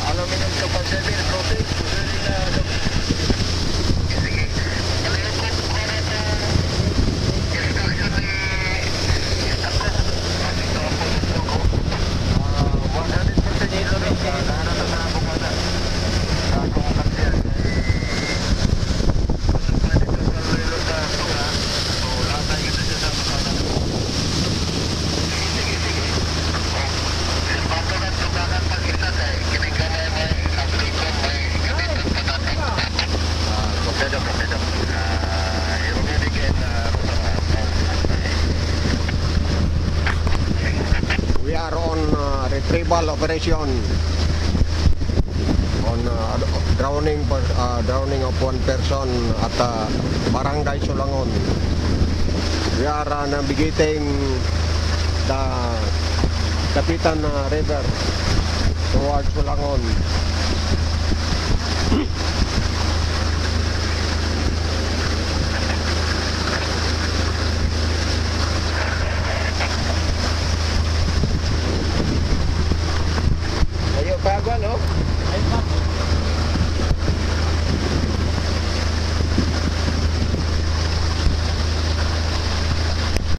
Aluminum kapal sabil, protein, susunod na sige. Kalihan ko para na instruction ni ako. Kasi ito ako gusto ko. 100% ilo rin siya. Lahat na ako kada. Sa akong kapsyan. Pwede ko sa lilo sa tunga. So, lahat na yun siya sa mga. Sige, sige. Bato na tugakan pag-isa sa kinikamay may aplikon may gamitan patatak. Kompleto. Irumedikin We are on retrieval operation on drowning of one person at Barangay Sulangon. We are navigating the Kapitan River towards Sulangon.